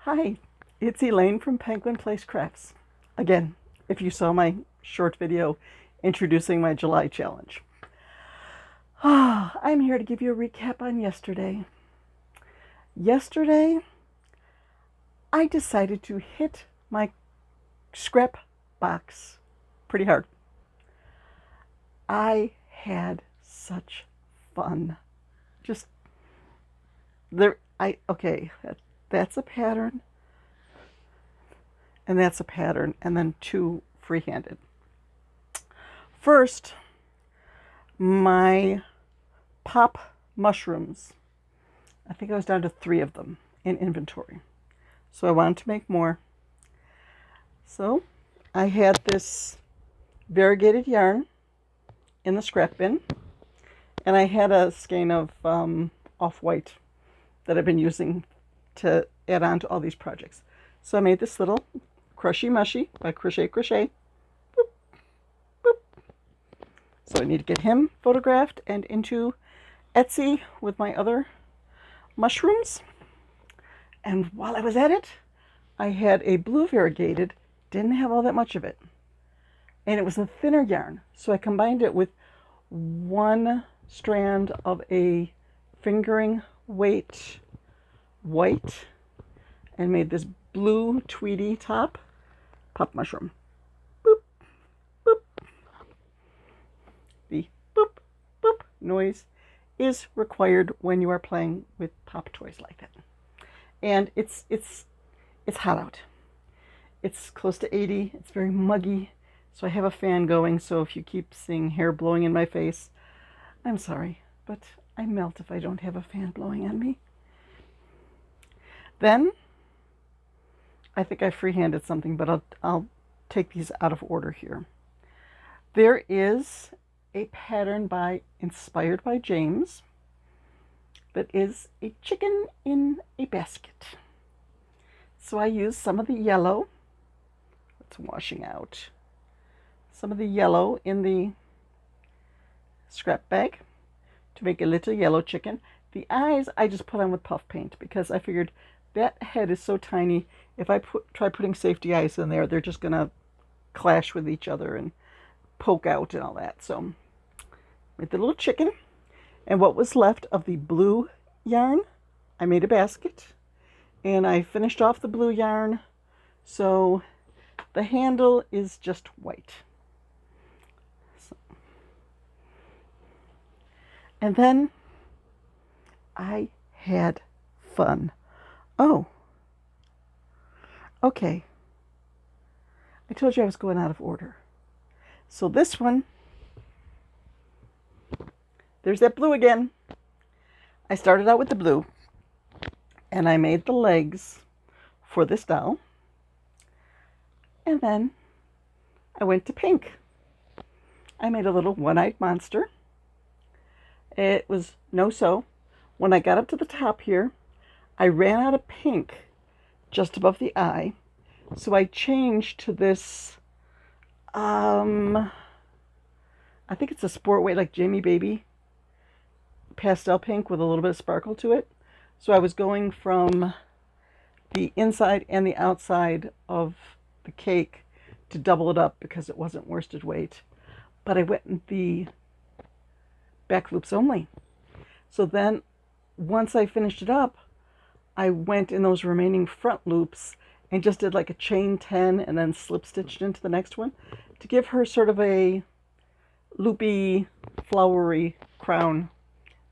Hi, it's Elaine from Penguin Place Crafts. Again, if you saw my short video introducing my July challenge. I'm here to give you a recap on yesterday. Yesterday, I decided to hit my scrap box pretty hard. I had such fun. Just that's a pattern, and that's a pattern, and then two free-handed. First, my pop mushrooms. I think I was down to 3 of them in inventory. So I wanted to make more. So I had this variegated yarn in the scrap bin, and I had a skein of off-white that I've been using to add on to all these projects. So I made this little Crushy Mushy by Crochet. Boop, boop. So I need to get him photographed and into Etsy with my other mushrooms. And while I was at it, I had a blue variegated, didn't have all that much of it. And it was a thinner yarn. So I combined it with one strand of a fingering weight white and made this blue tweedy top pop mushroom. Boop, boop. The boop, boop noise is required when you are playing with pop toys like that. And it's hot out. It's close to 80. It's very muggy. So I have a fan going, so if you keep seeing hair blowing in my face, I'm sorry, but I melt if I don't have a fan blowing on me. Then, I think I free-handed something, but I'll take these out of order here. There is a pattern inspired by James that is a chicken in a basket. So I used some of the yellow. It's washing out. Some of the yellow in the scrap bag to make a little yellow chicken. The eyes I just put on with puff paint because I figured that head is so tiny. If I try putting safety eyes in there, they're just going to clash with each other and poke out and all that. So made the little chicken. And what was left of the blue yarn, I made a basket. And I finished off the blue yarn. So the handle is just white. And then I had fun. Oh, okay. I told you I was going out of order. So this one, there's that blue again. I started out with the blue, and I made the legs for this doll. And then I went to pink. I made a little one-eyed monster. It was no-so. When I got up to the top here, I ran out of pink just above the eye. So I changed to this, I think it's a sport weight like Jamie Baby pastel pink with a little bit of sparkle to it. So I was going from the inside and the outside of the cake to double it up because it wasn't worsted weight. But I went in the back loops only. So then once I finished it up, I went in those remaining front loops and just did like a chain 10 and then slip stitched into the next one to give her sort of a loopy, flowery crown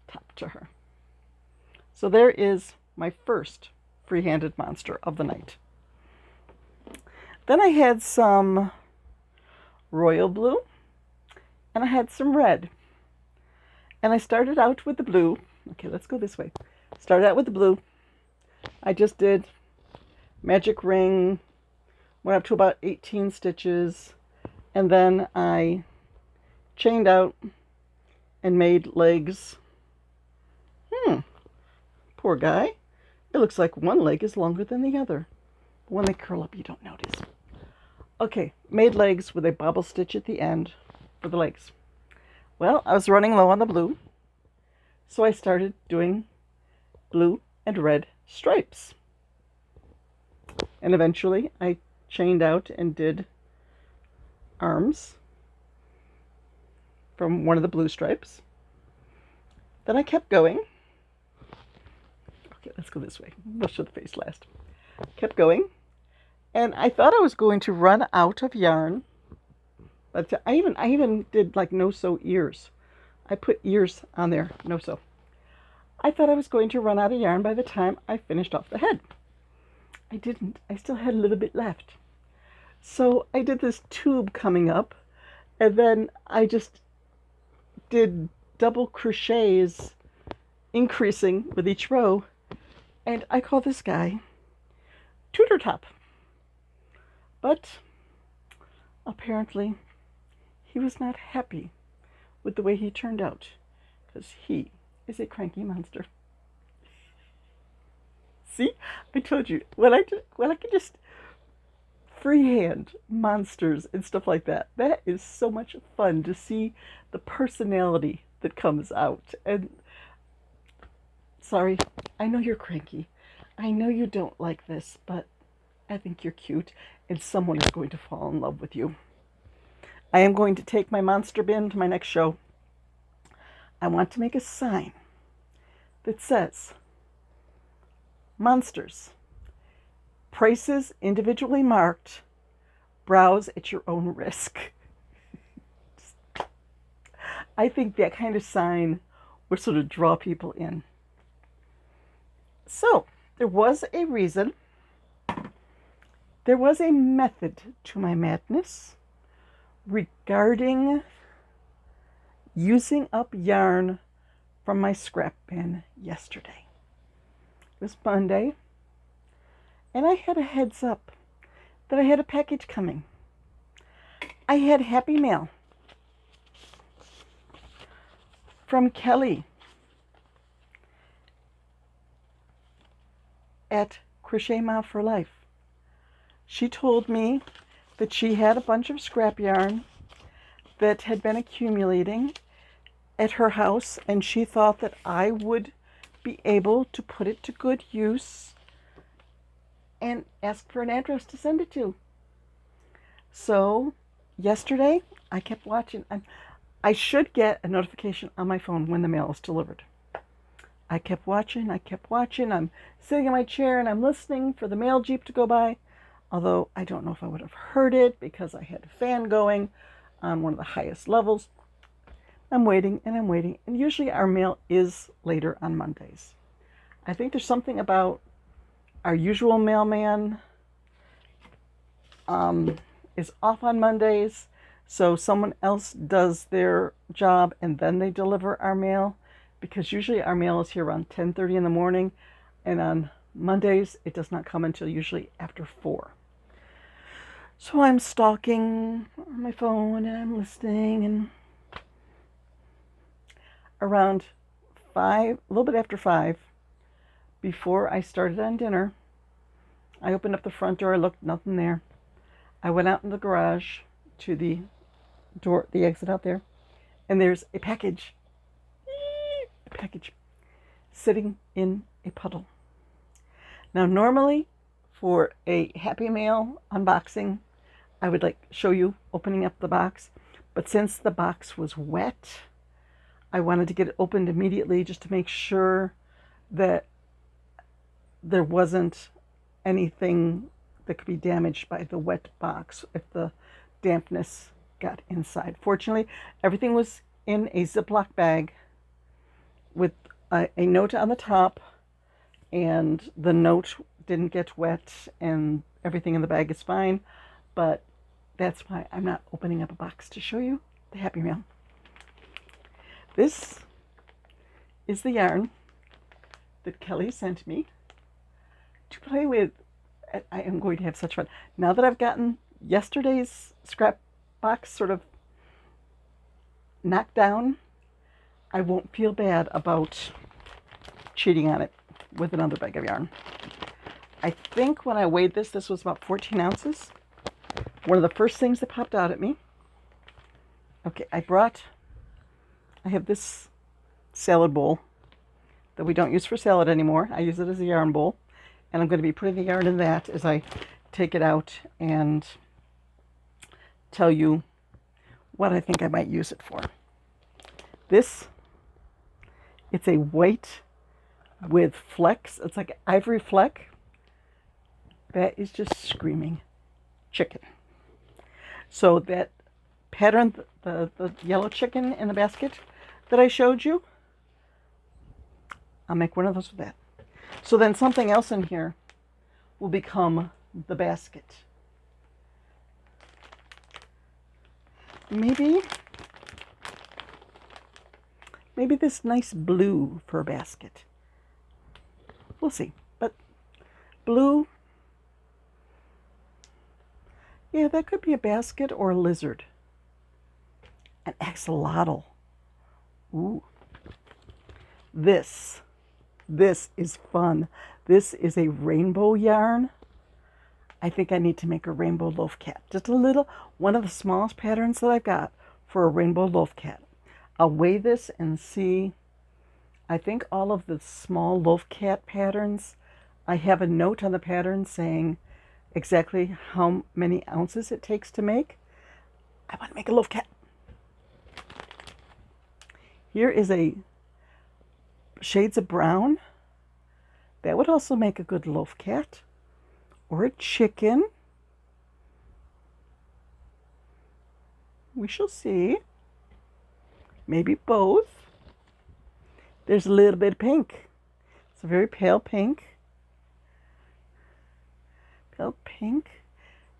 top to her. So there is my first free-handed monster of the night. Then I had some royal blue and I had some red. And I started out with the blue. Okay, let's go this way. Started out with the blue. I just did magic ring, went up to about 18 stitches, and then I chained out and made legs. Poor guy. It looks like one leg is longer than the other. But when they curl up, you don't notice. Okay, made legs with a bobble stitch at the end for the legs. Well, I was running low on the blue, so I started doing blue and red stripes. And eventually I chained out and did arms from one of the blue stripes. Then I kept going. Okay, let's go this way. We'll show the face last. Kept going. And I thought I was going to run out of yarn. But I even did like no-sew ears. I put ears on there, no-sew. I thought I was going to run out of yarn by the time I finished off the head. I didn't. I still had a little bit left. So I did this tube coming up, and then I just did double crochets, increasing with each row, and I call this guy Tutor Top. But apparently he was not happy with the way he turned out, because he is a cranky monster. See, I told you, when I can just freehand monsters and stuff like that, that is so much fun to see the personality that comes out. And sorry, I know you're cranky. I know you don't like this, but I think you're cute, and someone is going to fall in love with you. I am going to take my monster bin to my next show. I want to make a sign that says, monsters, prices individually marked, browse at your own risk. I think that kind of sign would sort of draw people in. So, there was a reason. There was a method to my madness regarding using up yarn from my scrap bin yesterday. It was Monday, and I had a heads up that I had a package coming. I had happy mail from Kelly at Crochet Ma for Life. She told me that she had a bunch of scrap yarn that had been accumulating at her house, and she thought that I would be able to put it to good use and ask for an address to send it to. So yesterday I kept watching. I should get a notification on my phone when the mail is delivered. I kept watching. I'm sitting in my chair and I'm listening for the mail jeep to go by, although I don't know if I would have heard it because I had a fan going on one of the highest levels. I'm waiting, and usually our mail is later on Mondays. I think there's something about our usual mailman is off on Mondays, so someone else does their job and then they deliver our mail, because usually our mail is here around 10:30 in the morning, and on Mondays it does not come until usually after 4. So I'm stalking on my phone and I'm listening, and around 5, a little bit after 5, before I started on dinner, I opened up the front door. I looked, nothing there. I went out in the garage to the door, the exit out there, and there's a package sitting in a puddle. Now, normally for a Happy Mail unboxing, I would like show you opening up the box, but since the box was wet, I wanted to get it opened immediately just to make sure that there wasn't anything that could be damaged by the wet box if the dampness got inside. Fortunately, everything was in a Ziploc bag with a note on the top, and the note didn't get wet, and everything in the bag is fine, but that's why I'm not opening up a box to show you the Happy Mail. This is the yarn that Kelly sent me to play with. I am going to have such fun. Now that I've gotten yesterday's scrap box sort of knocked down, I won't feel bad about cheating on it with another bag of yarn. I think when I weighed this was about 14 ounces. One of the first things that popped out at me. Okay, I have this salad bowl that we don't use for salad anymore. I use it as a yarn bowl. And I'm going to be putting the yarn in that as I take it out and tell you what I think I might use it for. This, it's a white with flecks. It's like ivory fleck. That is just screaming chicken. So that pattern, the yellow chicken in the basket that I showed you, I'll make one of those with that. So then something else in here will become the basket. Maybe this nice blue for a basket. We'll see. But blue, yeah, that could be a basket or a lizard. An axolotl. Ooh. This is fun. This is a rainbow yarn. I think I need to make a rainbow loaf cat. Just a little, one of the smallest patterns that I've got for a rainbow loaf cat. I'll weigh this and see. I think all of the small loaf cat patterns, I have a note on the pattern saying exactly how many ounces it takes to make. I want to make a loaf cat. Here is a shades of brown. That would also make a good loaf cat. Or a chicken. We shall see. Maybe both. There's a little bit of pink. It's a very pale pink. Pale pink.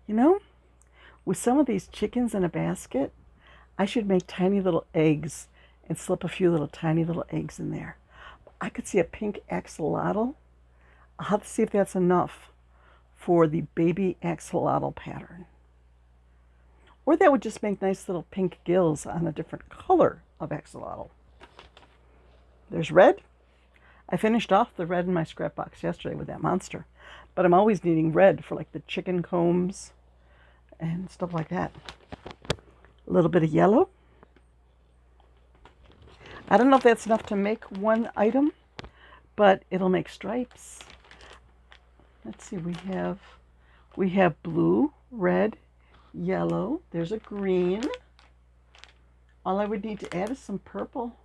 You know, with some of these chickens in a basket, I should make tiny little eggs and slip a few little tiny little eggs in there. I could see a pink axolotl. I'll have to see if that's enough for the baby axolotl pattern. Or that would just make nice little pink gills on a different color of axolotl. There's red. I finished off the red in my scrap box yesterday with that monster. But I'm always needing red for like the chicken combs and stuff like that. A little bit of yellow. I don't know if that's enough to make one item, but it'll make stripes. Let's see, we have blue, red, yellow. There's a green. All I would need to add is some purple.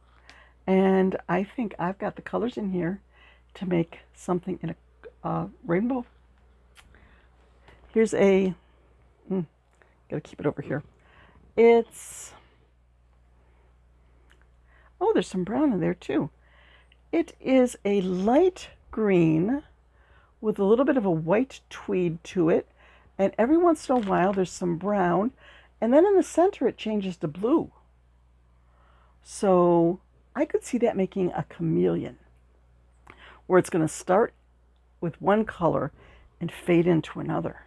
And I think I've got the colors in here to make something in a rainbow. Here's a, gotta keep it over here. It's, oh, there's some brown in there too. It is a light green with a little bit of a white tweed to it. And every once in a while there's some brown. And then in the center it changes to blue. So I could see that making a chameleon, where it's going to start with one color and fade into another.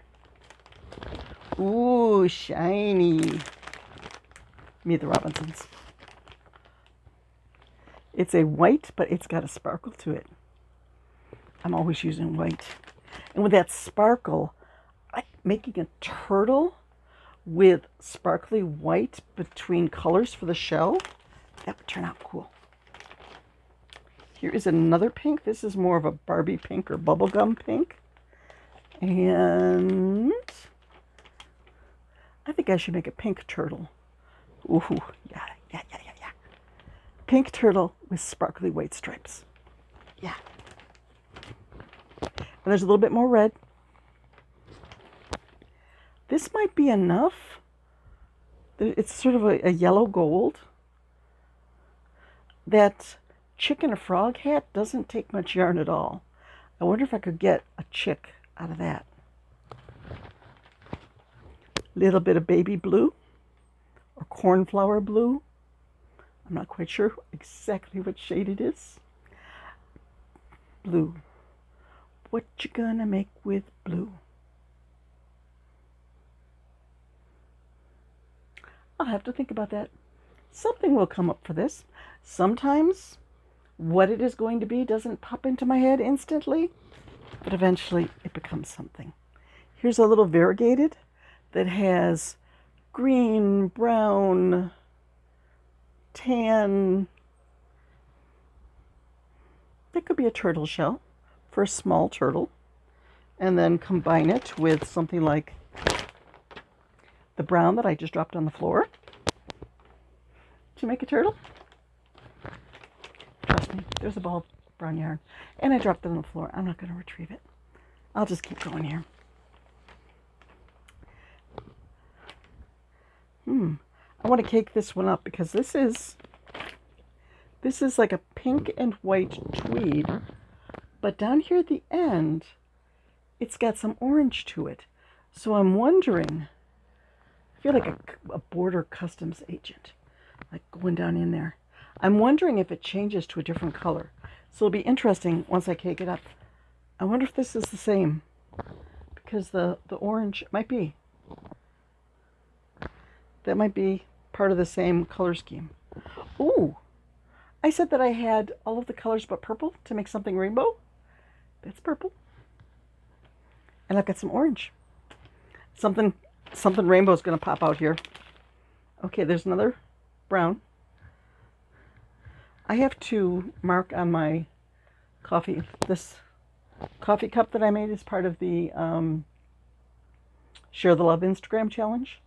Ooh, shiny. Meet the Robinsons. It's a white, but it's got a sparkle to it. I'm always using white. And with that sparkle, I'm making a turtle with sparkly white between colors for the shell. That would turn out cool. Here is another pink. This is more of a Barbie pink or bubblegum pink. And I think I should make a pink turtle. Ooh, yeah. Pink turtle with sparkly white stripes. Yeah. And there's a little bit more red. This might be enough. It's sort of a yellow gold. That chicken or frog hat doesn't take much yarn at all. I wonder if I could get a chick out of that. Little bit of baby blue or cornflower blue. I'm not quite sure exactly what shade it is. Blue. What you gonna make with blue? I'll have to think about that. Something will come up for this. Sometimes what it is going to be doesn't pop into my head instantly, but eventually it becomes something. Here's a little variegated that has green, brown, tan. That could be a turtle shell for a small turtle. and then combine it with something like the brown that I just dropped on the floor to make a turtle. Trust me, there's a ball of brown yarn. And I dropped it on the floor. I'm not going to retrieve it. I'll just keep going here. I want to cake this one up because this is like a pink and white tweed, but down here at the end, it's got some orange to it. So I'm wondering, I feel like a border customs agent, like going down in there. I'm wondering if it changes to a different color. So it'll be interesting once I cake it up. I wonder if this is the same, because the orange might be. That might be part of the same color scheme. Ooh, I said that I had all of the colors but purple to make something rainbow. That's purple. And I've got some orange. Something rainbow is going to pop out here. Okay, there's another brown. I have to mark on my coffee. This coffee cup that I made is part of the Share the Love Instagram challenge.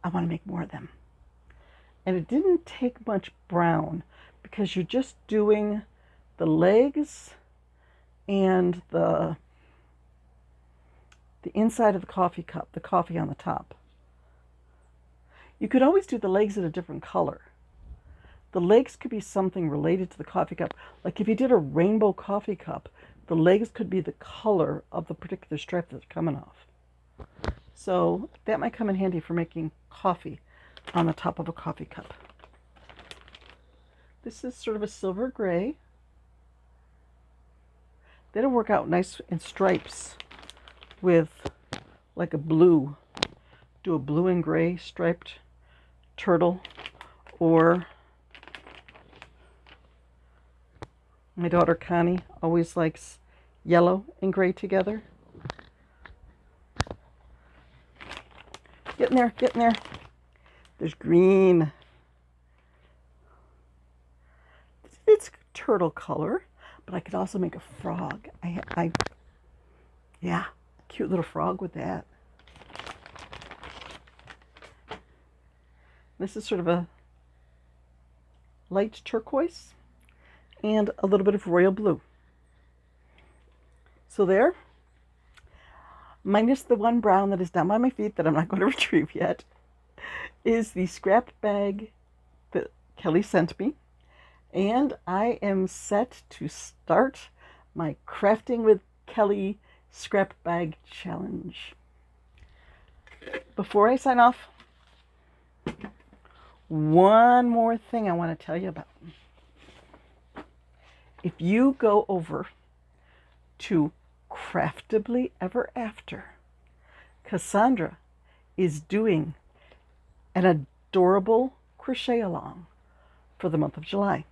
I want to make more of them. And it didn't take much brown because you're just doing the legs and the inside of the coffee cup, the coffee on the top. You could always do the legs in a different color. The legs could be something related to the coffee cup. Like if you did a rainbow coffee cup, the legs could be the color of the particular stripe that's coming off. So that might come in handy for making coffee on the top of a coffee cup. This is sort of a silver gray. That'll work out nice in stripes with like a blue. Do a blue and gray striped turtle, or my daughter Connie always likes yellow and gray together. Get in there, get in there. There's green. It's turtle color, but I could also make a frog. Yeah, cute little frog with that. This is sort of a light turquoise and a little bit of royal blue. So there, minus the one brown that is down by my feet that I'm not going to retrieve yet, is the scrap bag that Kelly sent me. And I am set to start my Crafting with Kelly scrap bag challenge. Before I sign off, one more thing I want to tell you about. If you go over to Craftably Ever After, Cassandra is doing an adorable crochet along for the month of July.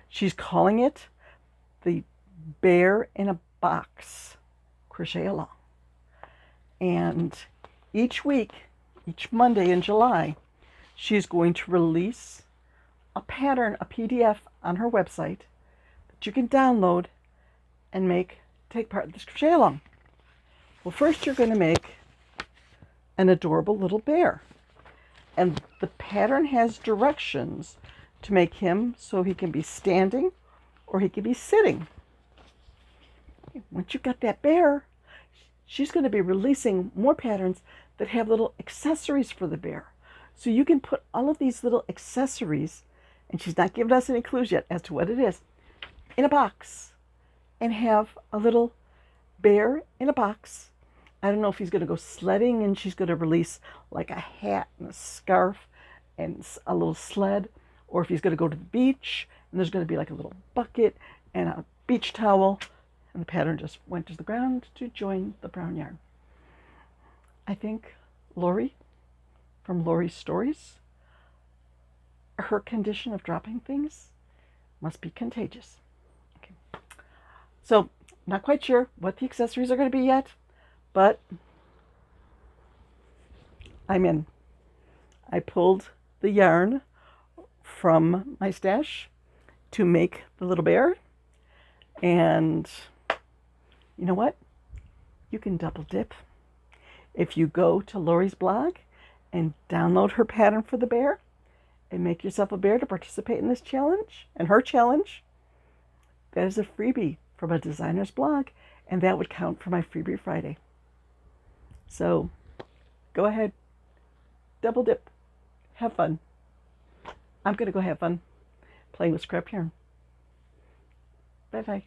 She's calling it the Bear in a Box crochet along. And each week, each Monday in July, she's going to release a pattern, a PDF on her website that you can download and take part in this crochet along. Well, first you're going to make an adorable little bear. And the pattern has directions to make him so he can be standing or he can be sitting. Once you've got that bear, she's going to be releasing more patterns that have little accessories for the bear. So you can put all of these little accessories, and she's not giving us any clues yet as to what it is, in a box and have a little bear in a box. I don't know if he's going to go sledding and she's going to release like a hat and a scarf and a little sled, or if he's going to go to the beach and there's going to be like a little bucket and a beach towel, and the pattern just went to the ground to join the brown yarn. I think Lori, from Lori's Stories, her condition of dropping things must be contagious. Okay. So, not quite sure what the accessories are going to be yet, but I'm in. I pulled the yarn from my stash to make the little bear, and you know what? you can double dip. If you go to Lori's blog and download her pattern for the bear and make yourself a bear to participate in this challenge and her challenge, that is a freebie from a designer's blog, and that would count for my Freebie Friday. So go ahead, double dip, have fun. I'm going to go have fun playing with scrap yarn. Bye-bye.